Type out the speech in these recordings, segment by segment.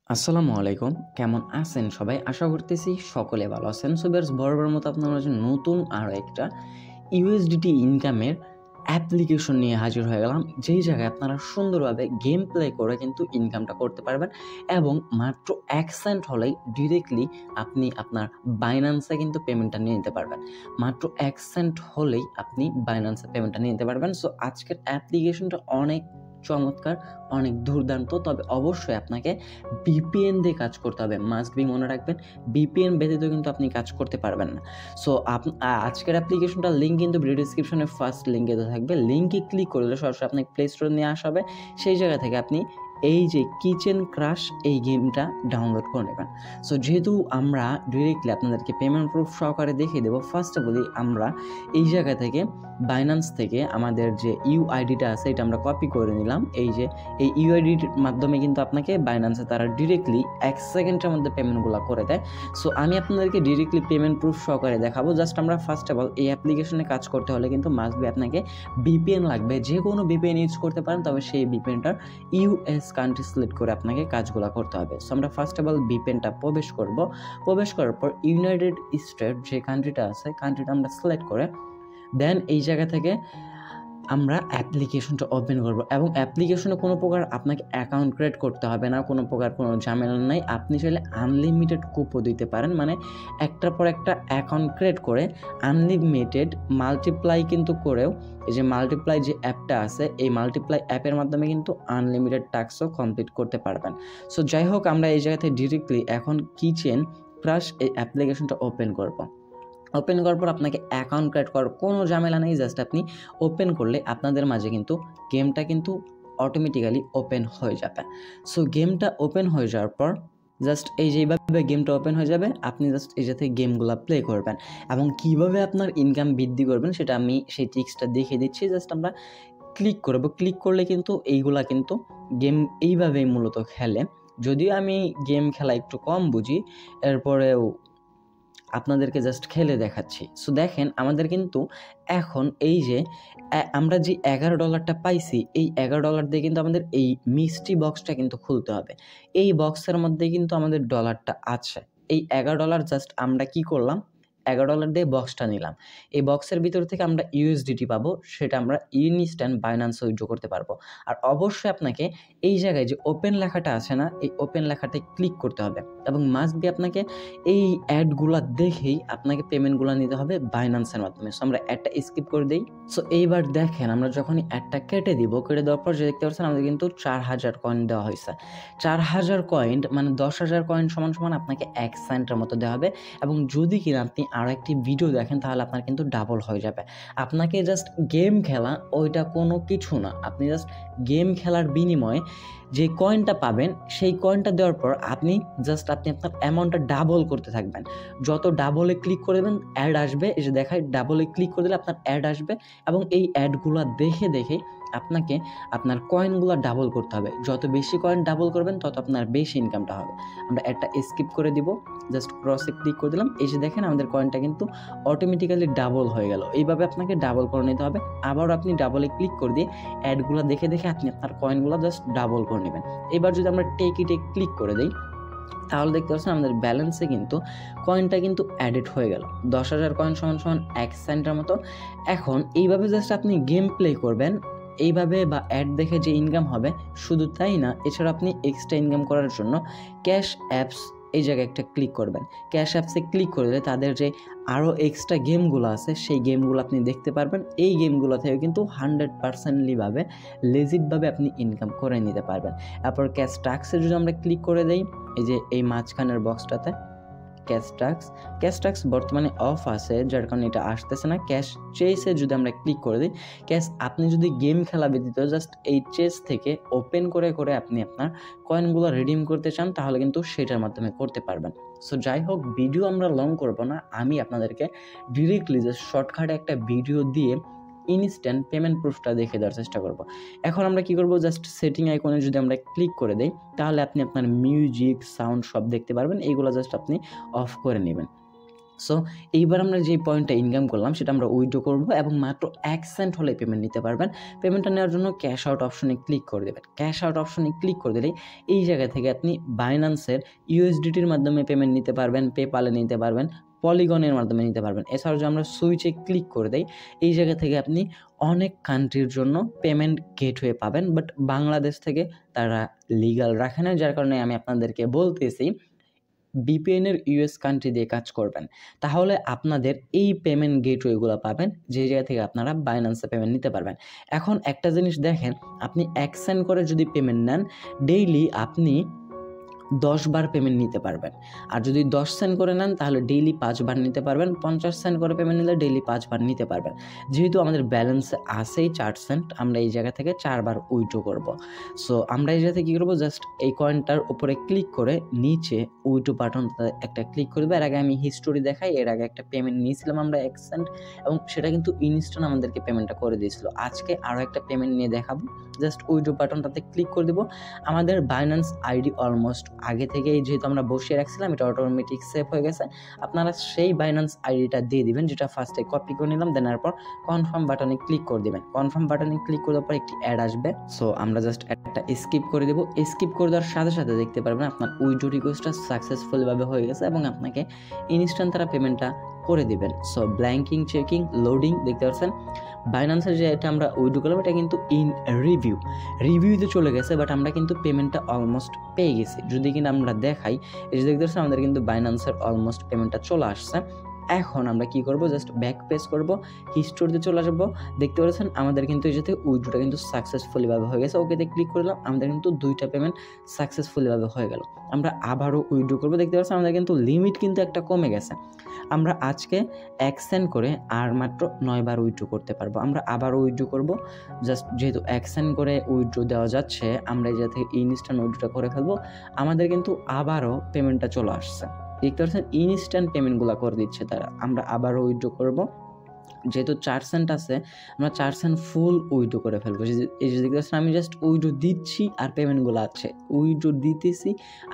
আসসালামু আলাইকুম। কেমন আছেন সবাই? আশা করতেছি সকলে ভালো আছেন। সো ভিউয়ার্স, বরাবরের মতো আপনার মাঝে নতুন আরও একটা ইউএসডিটি ইনকামের অ্যাপ্লিকেশন নিয়ে হাজির হয়ে গেলাম। যেই জায়গায় আপনারা সুন্দরভাবে গেম প্লে করে কিন্তু ইনকামটা করতে পারবেন এবং মাত্র 1 সেন্ট হলেই ডিরেক্টলি আপনি আপনার বাইন্যান্সে কিন্তু পেমেন্টটা নিয়ে নিতে পারবেন। মাত্র 1 সেন্ট হলেই আপনি বাইন্যান্সে পেমেন্টটা নিয়ে নিতে পারবেন। সো আজকের অ্যাপ্লিকেশনটা অনেক চমৎকার, অনেক দুর্দান্ত। তবে অবশ্যই আপনাকে ভিপিএন দিয়ে কাজ করতে হবে। মাস্ট বি মনে রাখবেন, ভিপিএন ব্যতীত কিন্তু আপনি কাজ করতে পারবেন না। সো আজকের অ্যাপ্লিকেশনটার লিঙ্ক কিন্তু ভিডিও ডিসক্রিপশনে ফার্স্ট লিঙ্কে দেওয়া থাকবে। লিঙ্কে ক্লিক করলে সরাসরি আপনাকে প্লে স্টোরে নিয়ে আসা হবে। সেই জায়গা থেকে আপনি এই যে কিচেন ক্রাশ এই গেমটা ডাউনলোড করে নেবেন। সো যেহেতু আমরা ডিরেক্টলি আপনাদেরকে পেমেন্ট প্রুফ সহকারে দেখিয়ে দেবো, ফার্স্ট অফ অল আমরা এই জায়গা থেকে বাইন্যান্স থেকে আমাদের যে ইউআইডিটা আছে এটা আমরা কপি করে নিলাম। এই যে এই ইউআইডির মাধ্যমে কিন্তু আপনাকে বাইন্যান্সে তারা ডিরেক্টলি 1 সেকেন্ডের মধ্যে পেমেন্টগুলো করে দেয়। সো আমি আপনাদেরকে ডিরেক্টলি পেমেন্ট প্রুফ সহকারে দেখাবো। জাস্ট আমরা ফার্স্ট অফ অল এই অ্যাপ্লিকেশনে কাজ করতে হলে কিন্তু মাস্ট বি আপনাকে ভিপিএন লাগবে। যে কোনো ভিপিএন ইউজ করতে পারেন, তবে সেই ভিপিএনটার ইউএস কান্ট্রি সিলেক্ট করে আপনাকে কাজগুলো করতে হবে। সো আমরা ফার্স্ট অফ অল ভিপিএনটা প্রবেশ করব। প্রবেশ করার পর ইউনাইটেড স্টেট যে কান্ট্রিটা আছে, কান্ট্রিটা আমরা সিলেক্ট করে দেন এই জায়গা থেকে আমরা অ্যাপ্লিকেশনটা ওপেন করব এবং অ্যাপ্লিকেশনে কোনো প্রকার আপনাকে অ্যাকাউন্ট ক্রিয়েট করতে হবে না, কোনো প্রকার কোনো ঝামেলা নাই। আপনি চাইলে আনলিমিটেড কুপও দিতে পারেন, মানে একটার পর একটা অ্যাকাউন্ট ক্রিয়েট করে আনলিমিটেড মাল্টিপ্লাই কিন্তু করেও এই যে মাল্টিপ্লাই যে অ্যাপটা আছে, এই মাল্টিপ্লাই অ্যাপের মাধ্যমে কিন্তু আনলিমিটেড টাস্কও কমপ্লিট করতে পারবেন। সো যাই হোক, আমরা এই জায়গাতে ডিরেক্টলি এখন কিচেন ক্রাশ এই অ্যাপ্লিকেশনটা ওপেন করব। ওপেন করার পর আপনাকে অ্যাকাউন্ট ক্রিয়েট করার কোনো ঝামেলা নেই। জাস্ট আপনি ওপেন করলে আপনাদের মাঝে কিন্তু গেমটা কিন্তু অটোমেটিক্যালি ওপেন হয়ে যাবে। সো গেমটা ওপেন হয়ে যাওয়ার পর জাস্ট এই যে এইভাবে গেমটা ওপেন হয়ে যাবে, আপনি জাস্ট এই যাতে গেমগুলো প্লে করবেন এবং কীভাবে আপনার ইনকাম বৃদ্ধি করবেন সেটা আমি সেই ট্রিক্সটা দেখিয়ে দিচ্ছি। জাস্ট আমরা ক্লিক করব। ক্লিক করলে কিন্তু এইগুলা কিন্তু গেম এইভাবেই মূলত খেলে। যদিও আমি গেম খেলা একটু কম বুঝি, এরপরেও আপনাদেরকে জাস্ট খেলে দেখাচ্ছি। সো দেখেন, আমাদের কিন্তু এখন এই যে আমরা যে $11টা পাইছি, এই $11 দিয়ে কিন্তু আমাদের এই মিষ্টি বক্সটা কিন্তু খুলতে হবে। এই বক্সের মধ্যে কিন্তু আমাদের ডলারটা আছে। এই $11 জাস্ট আমরা কি করলাম, $11 দিয়ে বক্সটা নিলাম। এই বক্সের ভিতর থেকে আমরা ইউএসডিটি পাবো, সেটা আমরা ইনস্ট্যান্ট বাইন্যান্সে উইথড্র করতে পারবো। আর অবশ্যই আপনাকে এই জায়গায় যে ওপেন লেখাটা আছে না, এই ওপেন লেখাটায় ক্লিক করতে হবে এবং মাস্ট বি আপনাকে এই অ্যাডগুলা দেখেই আপনাকে পেমেন্টগুলো নিতে হবে বাইন্যান্সের মাধ্যমে। সো আমরা অ্যাডটা স্কিপ করে দিই। সো এইবার দেখেন, আমরা যখনই অ্যাডটা কেটে দিব, কেটে দেওয়ার পর যে দেখতে পাচ্ছেন আমাদের কিন্তু 4000 কয়েন দেওয়া হয়েছে। 4000 কয়েন মানে 10,000 কয়েন সমান সমান আপনাকে 1 সেন্টের মতো দেওয়া হবে। এবং যদি কিনা আপনি আরও একটি ভিডিও দেখেন তাহলে আপনার কিন্তু ডাবল হয়ে যাবে। আপনাকে জাস্ট গেম খেলা, ওইটা কোনো কিছু না। আপনি জাস্ট গেম খেলার বিনিময়ে যে কয়েনটা পাবেন, সেই কয়েনটা দেওয়ার পর আপনি আপনার অ্যামাউন্টটা ডাবল করতে থাকবেন। যত ডাবলে ক্লিক করে দেবেন অ্যাড আসবে, এই যে দেখায় ডাবলে ক্লিক করে দিলে আপনার অ্যাড আসবে এবং এই অ্যাডগুলো দেখে আপনাকে আপনার কয়েনগুলো ডাবল করতে হবে। যত বেশি কয়েন ডাবল করবেন তত আপনার বেশি ইনকামটা হবে। আমরা অ্যাডটা স্কিপ করে দিব, জাস্ট ক্রসে ক্লিক করে দিলাম। এই যে দেখেন আমাদের কয়েনটা কিন্তু অটোমেটিক্যালি ডাবল হয়ে গেল। এইভাবে আপনাকে ডাবল করে নিতে হবে। আবারও আপনি ডাবলে ক্লিক করে দিয়ে অ্যাডগুলো দেখে আপনি আপনার কয়েনগুলো জাস্ট ডাবল করে নেবেন। এবার যদি আমরা টেক ইটে ক্লিক করে দিই তাহলে দেখতে পাচ্ছেন আমাদের ব্যালেন্সে কিন্তু কয়েনটা কিন্তু অ্যাডেড হয়ে গেল। 10,000 কয়েন সমান সমান 1 সেন্টের মতো। এখন এইভাবে জাস্ট আপনি গেম প্লে করবেন এইভাবে, বা অ্যাড দেখে যে ইনকাম হবে শুধু তাই না, এছাড়া আপনি এক্সট্রা ইনকাম করার জন্য ক্যাশ অ্যাপস এই জায়গায় একটা ক্লিক করবেন। ক্যাশ অ্যাপসে ক্লিক করলে তাদের যে আরও এক্সট্রা গেমগুলো আছে সেই গেমগুলো আপনি দেখতে পারবেন। এই গেমগুলো থেকে কিন্তু 100%ভাবে লেজিটভাবে আপনি ইনকাম করে নিতে পারবেন। তারপর ক্যাশ টাস্কে যদি আমরা ক্লিক করে দেই, এই যে এই মাঝখানের বক্সটাতে ক্যাশ টাস্ক বর্তমানে অফ আছে, যার কারণে এটা আসতেছে না। ক্যাশ চেসে যদি আমরা ক্লিক করে দিই, আপনি যদি গেম খেলা ব্যতীত জাস্ট এই চেস থেকে ওপেন করে আপনি আপনার কয়েনগুলো রিডিম করতে চান তাহলে কিন্তু সেটার মাধ্যমে করতে পারবেন। সো যাই হোক, ভিডিও আমরা লং করব না, আমি আপনাদেরকে ডিরেক্টলি জাস্ট শর্টকাটে একটা ভিডিও দিয়ে ইনস্ট্যান্ট পেমেন্ট প্রুফটা দেখে দেওয়ার চেষ্টা করব। এখন আমরা কি করব, জাস্ট সেটিং আইকনে যদি আমরা ক্লিক করে দেই তাহলে আপনি আপনার মিউজিক সাউন্ড সব দেখতে পারবেন। এইগুলো জাস্ট আপনি অফ করে নেবেন। সো এইবার আমরা যে পয়েন্টটা ইনকাম করলাম সেটা আমরা উইথড্র করব এবং মাত্র 1 সেন্ট হলে পেমেন্ট নিতে পারবেন। পেমেন্টটা নেওয়ার জন্য ক্যাশ আউট অপশনে ক্লিক করে দেবেন। ক্যাশ আউট অপশনে ক্লিক করে দিলেই এই জায়গা থেকে আপনি বাইন্যান্সের ইউএসডিটির মাধ্যমে পেমেন্ট নিতে পারবেন, পেপালে নিতে পারবেন, পলিগনের মাধ্যমে নিতে পারবেন। এছাড়াও যদি আমরা সুইচে ক্লিক করে দেই এই জায়গা থেকে আপনি অনেক কান্ট্রির জন্য পেমেন্ট গেটওয়ে পাবেন, বাট বাংলাদেশ থেকে তারা লিগাল রাখে না, যার কারণে আমি আপনাদেরকে বলতেছি বিপিএনের ইউএস কান্ট্রি দিয়ে কাজ করবেন, তাহলে আপনাদের এই পেমেন্ট গেটওয়েগুলো পাবেন যে জায়গা থেকে আপনারা বাইন্যান্সে পেমেন্ট নিতে পারবেন। এখন একটা জিনিস দেখেন, আপনি 1 সেন্ট করে যদি পেমেন্ট নেন ডেইলি আপনি 10 বার পেমেন্ট নিতে পারবেন। আর যদি 10 সেন্ট করে নেন তাহলে ডেইলি 5 বার নিতে পারবেন। 50 সেন্ট করে পেমেন্ট নিলে ডেইলি 5 বার নিতে পারবেন। যেহেতু আমাদের ব্যালেন্সে আছেই 4 সেন্ট, আমরা এই জায়গা থেকে 4 বার উইথড্র করব। সো আমরা এই জায়গা থেকে কী করবো, জাস্ট এই কয়েনটার উপরে ক্লিক করে নিচে উইথড্র বাটনটা একটা ক্লিক করে দেবো। এর আগে আমি হিস্টোরি দেখাই, এর আগে একটা পেমেন্ট নিয়েছিলাম আমরা 1 সেন্ট এবং সেটা কিন্তু ইনস্ট্যান্ট আমাদেরকে পেমেন্টটা করে দিয়েছিল। আজকে আরও একটা পেমেন্ট নিয়ে দেখাবো, জাস্ট উইথড্র বাটনটাতে ক্লিক করে দেবো। আমাদের বাইন্যান্স আইডি অলমোস্ট আগে থেকেই যেহেতু আমরা বসিয়ে রাখছিলাম এটা অটোমেটিক সেভ হয়ে গেছে। আপনারা সেই বাইন্যান্স আইডিটা দিয়ে দিবেন, যেটা ফার্স্টে কপি করে নিলাম, দেন এরপর কনফার্ম বাটনে ক্লিক করে দিবেন। কনফার্ম বাটনে ক্লিক করার পর একটি অ্যাড আসবে, সো আমরা জাস্ট একটা স্কিপ করে দেবো। স্কিপ করে দেওয়ার সাথে সাথে দেখতে পারবেন আপনার উইথড্র রিকোয়েস্টটা সাকসেসফুলভাবে হয়ে গেছে এবং আপনাকে ইনস্ট্যান্ট তারা পেমেন্টটা করে দিবেন। সো ব্ল্যাঙ্কিং, চেকিং, লোডিং দেখতে পাচ্ছেন। বাইন্যান্সের যে এটা আমরা উইথড্র করলাম এটা কিন্তু ইন রিভিউতে চলে গেছে, বাট আমরা কিন্তু পেমেন্টটা অলমোস্ট পেয়ে গেছি। যদি কিনা আমরা দেখাই, এই যে দেখতে পাচ্ছেন আমাদের কিন্তু বাইন্যান্সের অলমোস্ট পেমেন্টটা চলে আসছে। এখন আমরা কি করব, জাস্ট ব্যাক পেজ করব, হিস্টোরিতে চলে আসবো। দেখতে পাচ্ছেন আমাদের কিন্তু এই যে উইথড্রটা কিন্তু সাকসেসফুলিভাবে হয়ে গেছে। ওকেতে ক্লিক করলাম, আমাদের কিন্তু 2টা পেমেন্ট সাকসেসফুলিভাবে হয়ে গেল। আমরা আবারও উইথড্র করবো। দেখতে পাচ্ছেন আমাদের কিন্তু লিমিট কিন্তু একটা কমে গেছে। আমরা আজকে 1 সেন্ট করে আর মাত্র 9 বার উইথড্র করতে পারবো। আমরা আবারও উইথড্র করব, জাস্ট যেহেতু 1 সেন্ট করে উইথড্র দেওয়া যাচ্ছে আমরা এই জায়গা থেকে ইনস্ট্যান্ট উইথড্রটা করে ফেলবো। আমাদের কিন্তু আবারও পেমেন্টটা চলে আসছে। দেখতে পাচ্ছেন ইনস্ট্যান্ট পেমেন্টগুলো করে দিচ্ছে তারা। আমরা আবারও উইথড্র করব, যেহেতু 4 সেন্ট আছে আমরা 4 সেন্ট ফুল উইথড্র করে ফেলবো। এই যে দেখতে পাচ্ছেন আমি জাস্ট উইথড্র দিচ্ছি আর পেমেন্টগুলো আছে, উইথড্র দিতেছি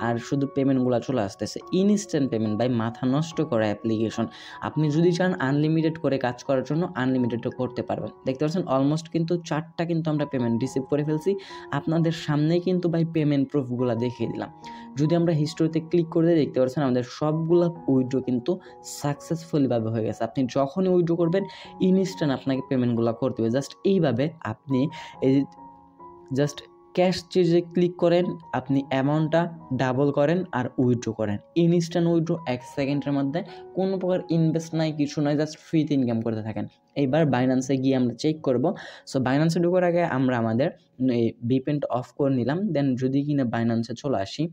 আর শুধু পেমেন্টগুলো চলে আসতেছে। ইনস্ট্যান্ট পেমেন্ট ভাই, মাথা নষ্ট করা অ্যাপ্লিকেশন। আপনি যদি চান আনলিমিটেড করে কাজ করার জন্য আনলিমিটেডও করতে পারবেন। দেখতে পাচ্ছেন অলমোস্ট কিন্তু 4টা কিন্তু আমরা পেমেন্ট রিসিভ করে ফেলছি। আপনাদের সামনেই কিন্তু ভাই পেমেন্ট প্রুফগুলো দেখিয়ে দিলাম। যদি আমরা হিস্টোরিতে ক্লিক করে দিই দেখতে পাচ্ছেন আমাদের সবগুলো উইথড্র কিন্তু সাকসেসফুলিভাবে হয়ে গেছে। আপনি যখনই উইথড্র করবেন ইনস্ট্যান্ট আপনাকে পেমেন্টগুলো করতে হবে। জাস্ট এইভাবে আপনি এই জাস্ট ক্যাশ চেঞ্জে ক্লিক করেন, আপনি অ্যামাউন্টটা ডাবল করেন আর উইথড্র করেন। ইনস্ট্যান্ট উইথড্র 1 সেকেন্ডের মধ্যে, কোনো প্রকার ইনভেস্ট নাই, কিছু নাই, জাস্ট ফ্রিতে ইনকাম করতে থাকেন। এইবার বাইন্যান্সে গিয়ে আমরা চেক করব। সো বাইন্যান্সে ঢোকার আগে আমরা আমাদের এই বিপেন্ট অফ করে নিলাম, দেন যদি কিনা বাইন্যান্সে চলে আসি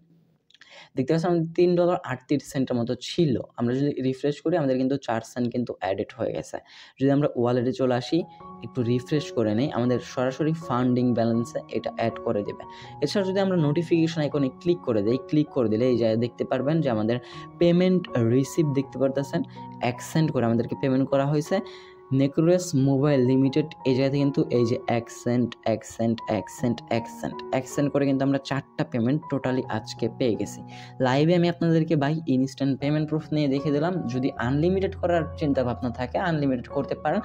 দেখতে পাচ্ছি আমাদের $3.38 মতো ছিল। আমরা যদি রিফ্রেশ করি আমাদের কিন্তু 4 সেন্ট কিন্তু অ্যাডেড হয়ে গেছে। যদি আমরা ওয়ালেটে চলে আসি একটু রিফ্রেশ করে নেই, আমাদের সরাসরি ফান্ডিং ব্যালেন্সে এটা অ্যাড করে দেবে। এছাড়া যদি আমরা নোটিফিকেশন আইকনে ক্লিক করে দিই, ক্লিক করে দিলে এই জায়গায় দেখতে পারবেন যে আমাদের পেমেন্ট রিসিপ্ট দেখতে পারতেছেন 1 সেন্ট করে আমাদেরকে পেমেন্ট করা হয়েছে। নেক্রোস মোবাইল লিমিটেড এই জায়গাতে কিন্তু এই যে 1 cent 1 cent 1 cent 1 cent 1 cent করে কিন্তু আমরা 4টা পেমেন্ট টোটালি আজকে পেয়ে গেছি। লাইভে আমি আপনাদেরকে ভাই ইনস্ট্যান্ট পেমেন্ট প্রুফ নিয়ে দেখে দিলাম। যদি আনলিমিটেড করার চিন্তা ভাবনা থাকে আনলিমিটেড করতে পারেন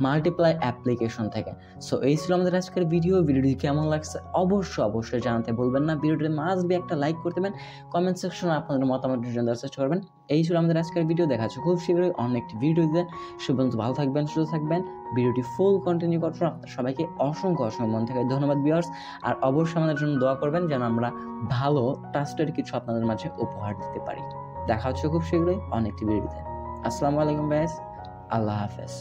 মাল্টিপ্লাই অ্যাপ্লিকেশন থেকে। সো এই ছিল আমাদের আজকের ভিডিওটি কেমন লাগছে অবশ্যই জানাতে বলবেন না। ভিডিওটি মাস্ট বি একটা লাইক করতে দেবেন, কমেন্ট সেকশনে আপনাদের মতামত জানার চেষ্টা করবেন। এই ছিল আমাদের আজকের ভিডিও, দেখা হচ্ছে খুব শীঘ্রই অন্য একটি ভিডিওতে। সে পর্যন্ত ভালো থাকবেন, সুস্থ থাকবেন। ভিডিওটি ফুল কন্টিনিউ করার জন্য আপনাদের সবাইকে অসংখ্য মন থেকে ধন্যবাদ ভিউয়ার্স। আর অবশ্যই আমাদের জন্য দোয়া করবেন যেন আমরা ভালো ট্রাস্টেড কিছু আপনাদের মাঝে উপহার দিতে পারি। দেখা হচ্ছে খুব শীঘ্রই অন্য একটি ভিডিওতে। আসসালামু আলাইকুম গাইস, আল্লাহ হাফেজ।